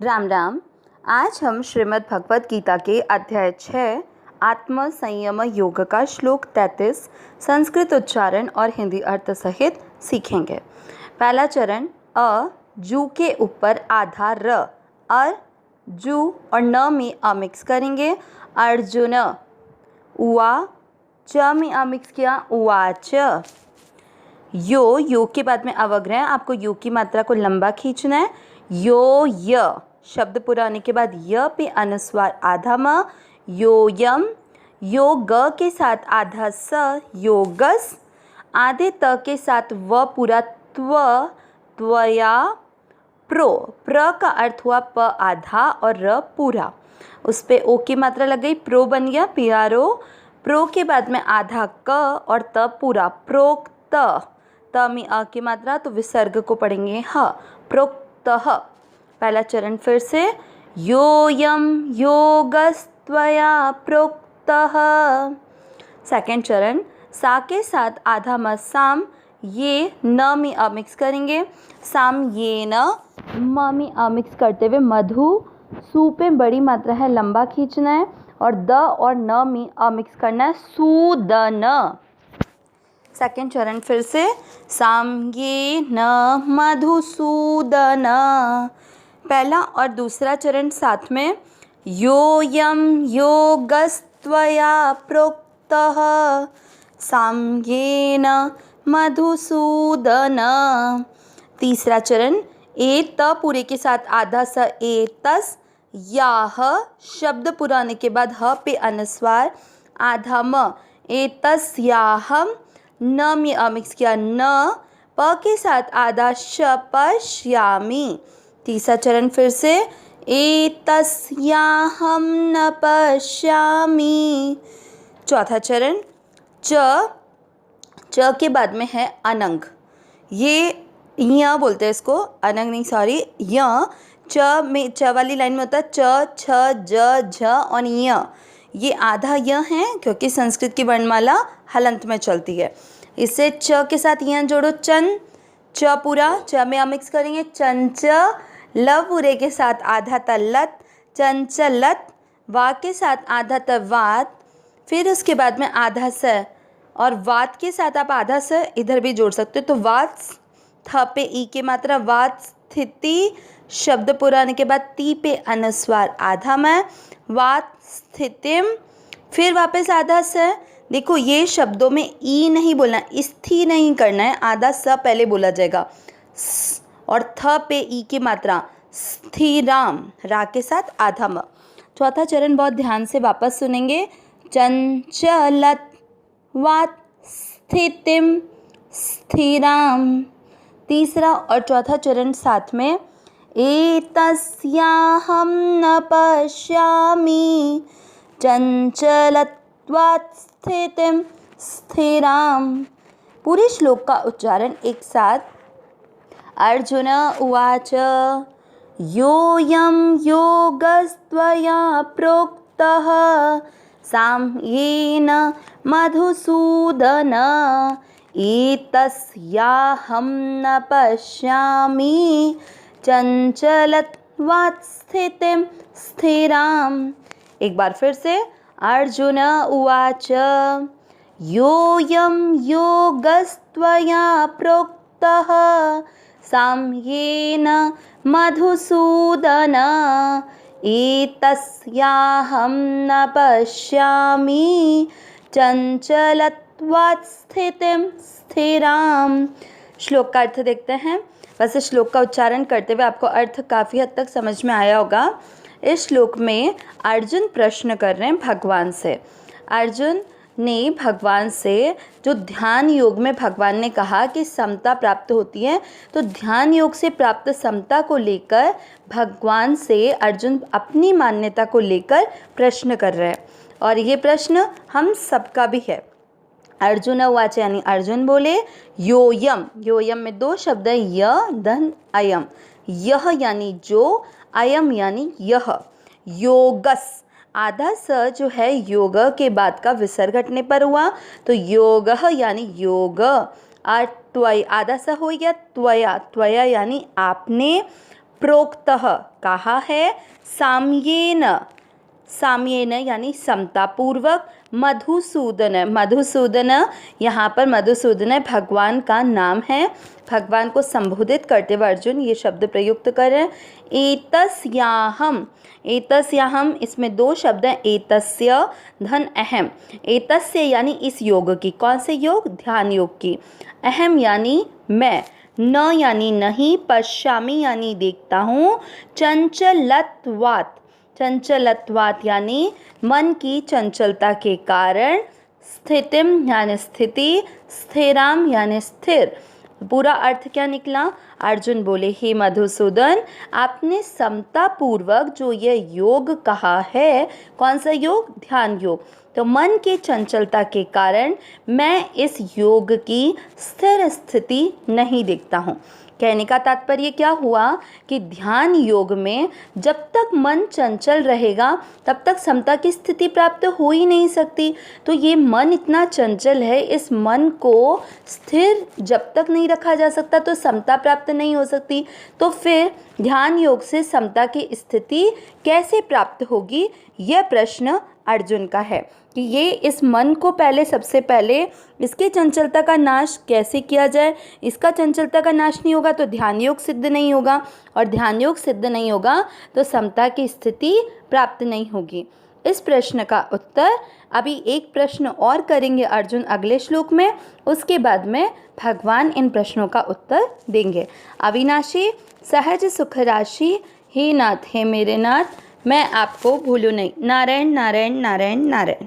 राम राम। आज हम श्रीमद् भगवत गीता के अध्याय 6 आत्म संयम योग का श्लोक 33 संस्कृत उच्चारण और हिंदी अर्थ सहित सीखेंगे। पहला चरण अ जू के ऊपर आधा र और जू और न में अ मिक्स करेंगे। अर्जुन उआ च में अ मिक्स किया उवाच। यो के बाद में अवग्रह, आपको यो की मात्रा को लंबा खींचना है। यो य शब्द पूरा होने के बाद य पे अनुस्वार आधा म। योयम यो ग के साथ आधा स योगस। आधे त के साथ व पूरा त्वया प्र का अर्थ हुआ प आधा और र पूरा, उस पे ओ की मात्रा लग गई, प्रो बन गया प्यारो। प्रो के बाद में आधा क और त पूरा प्रोक्त। त में अ की मात्रा तो विसर्ग को पढ़ेंगे ह प्रोक्तः। पहला चरण फिर से योयम योगस्त्वया प्रोक्तः। सेकंड चरण सा के साथ आधा म साम, ये न में अ मिक्स करेंगे। साम ये न म में अ मिक्स करते हुए मधु, सू पे बड़ी मात्रा है लंबा खींचना है और द और न में अ मिक्स करना है सूदन। सेकेंड चरण फिर से साम ये न मधुसूदन। पहला और दूसरा चरण साथ में योयम योगस्त्वया प्रोक्तः साम्येन मधुसूदन। तीसरा चरण ए त पूरे के साथ आधा स एतस याह शब्द पुराने के बाद ह पे अनुस्वार आधा म एतस याहम। न में अ मिक्स किया न प के साथ आधा श पश्यामि। तीसरा चरण फिर से एतस्याहं न पश्यामि। चौथा चरण च के बाद में है अनंग, ये य बोलते हैं इसको, अनंग नहीं सॉरी य। च में च वाली लाइन में होता है च छ ज झ और य, ये आधा य है क्योंकि संस्कृत की वर्णमाला हलंत में चलती है। इससे च के साथ य जोड़ो चन, च पूरा च में मिक्स करेंगे चंच। ल पूरे के साथ आधा तलत चंचलत। वा के साथ आधा तवात, फिर उसके बाद में आधा स और वात के साथ आप आधा स इधर भी जोड़ सकते हो तो वात थ पे ई की मात्रा वात स्थिति शब्द पुराने के बाद ती पे अनुस्वार आधा में वात स्थितिम, फिर वापस आधा स। देखो ये शब्दों में ई नहीं बोलना, स्थि नहीं करना है, आधा स पहले बोला जाएगा और थ पे ई की मात्रा स्थिराम रा के साथ आधा म। चौथा चरण बहुत ध्यान से वापस सुनेंगे चंचलत वात स्थितिम स्थिराम। तीसरा और चौथा चरण साथ में एतस्याहं न पश्यामि चंचलत्वात् स्थितिम स्थिराम। पूरे श्लोक का उच्चारण एक साथ। अर्जुन उवाच योऽयं योगस्त्वया प्रोक्तः साम्येन मधुसूदन एतस्याहं न पश्यामि चंचलत्वात् स्थितिम स्थिराम। एक बार फिर से अर्जुन उवाच योऽयं योगस्त्वया प्रोक्तः साम्येन मधुसूदन एतस्याहं न पश्यामि चंचलत्वात् स्थितिम स्थिराम। श्लोक का अर्थ देखते हैं। वैसे श्लोक का उच्चारण करते हुए आपको अर्थ काफ़ी हद तक समझ में आया होगा। इस श्लोक में अर्जुन प्रश्न कर रहे हैं भगवान से। अर्जुन ने भगवान से, जो ध्यान योग में भगवान ने कहा कि समता प्राप्त होती है, तो ध्यान योग से प्राप्त समता को लेकर भगवान से अर्जुन अपनी मान्यता को लेकर प्रश्न कर रहे हैं और ये प्रश्न हम सबका भी है। अर्जुन उवाच यानी अर्जुन बोले, योयम, योयम में दो शब्द है य धन अयम। यह यानी जो, अयम यानी यह। योगस आधा स जो है योग के बाद का विसर्ग हटने पर हुआ तो योग यानी योग। और त्वय आधा स हो गया त्वया, त्वया यानी आपने, प्रोक्तः कहा है, साम्येन, साम्येन यानी समतापूर्वक, मधुसूदन, मधुसूदन यहाँ पर मधुसूदन भगवान का नाम है, भगवान को संबोधित करते हुए अर्जुन ये शब्द प्रयुक्त कर रहे हैं। एतस्याहम, एतस्याहम इसमें दो शब्द हैं, एतस्य धन अहम, एतस्य यानी इस योग की, कौन से योग, ध्यान योग की, अहम यानी मैं, न यानी नहीं, पश्यामि यानी देखता हूँ, चंचलत्वात्, चंचलत्वात् यानी मन की चंचलता के कारण, स्थितिम यानी स्थिति, स्थिराम यानी स्थिर। पूरा अर्थ क्या निकला, अर्जुन बोले हे मधुसूदन आपने समतापूर्वक जो ये योग कहा है, कौन सा योग, ध्यान योग, तो मन के चंचलता के कारण मैं इस योग की स्थिर स्थिति नहीं देखता हूँ। कहने का तात्पर्य क्या हुआ कि ध्यान योग में जब तक मन चंचल रहेगा तब तक समता की स्थिति प्राप्त हो ही नहीं सकती। तो ये मन इतना चंचल है, इस मन को स्थिर जब तक नहीं रखा जा सकता तो समता प्राप्त नहीं हो सकती। तो फिर ध्यान योग से समता की स्थिति कैसे प्राप्त होगी, यह प्रश्न अर्जुन का है कि ये इस मन को पहले, सबसे पहले इसके चंचलता का नाश कैसे किया जाए। इसका चंचलता का नाश नहीं होगा तो ध्यान योग सिद्ध नहीं होगा, और ध्यान योग सिद्ध नहीं होगा तो समता की स्थिति प्राप्त नहीं होगी। इस प्रश्न का उत्तर अभी एक प्रश्न और करेंगे अर्जुन अगले श्लोक में, उसके बाद में भगवान इन प्रश्नों का उत्तर देंगे। अविनाशी सहज सुख राशि, हे नाथ, हे मेरे नाथ, मैं आपको भूलूँ नहीं। नारायण नारायण नारायण नारायण।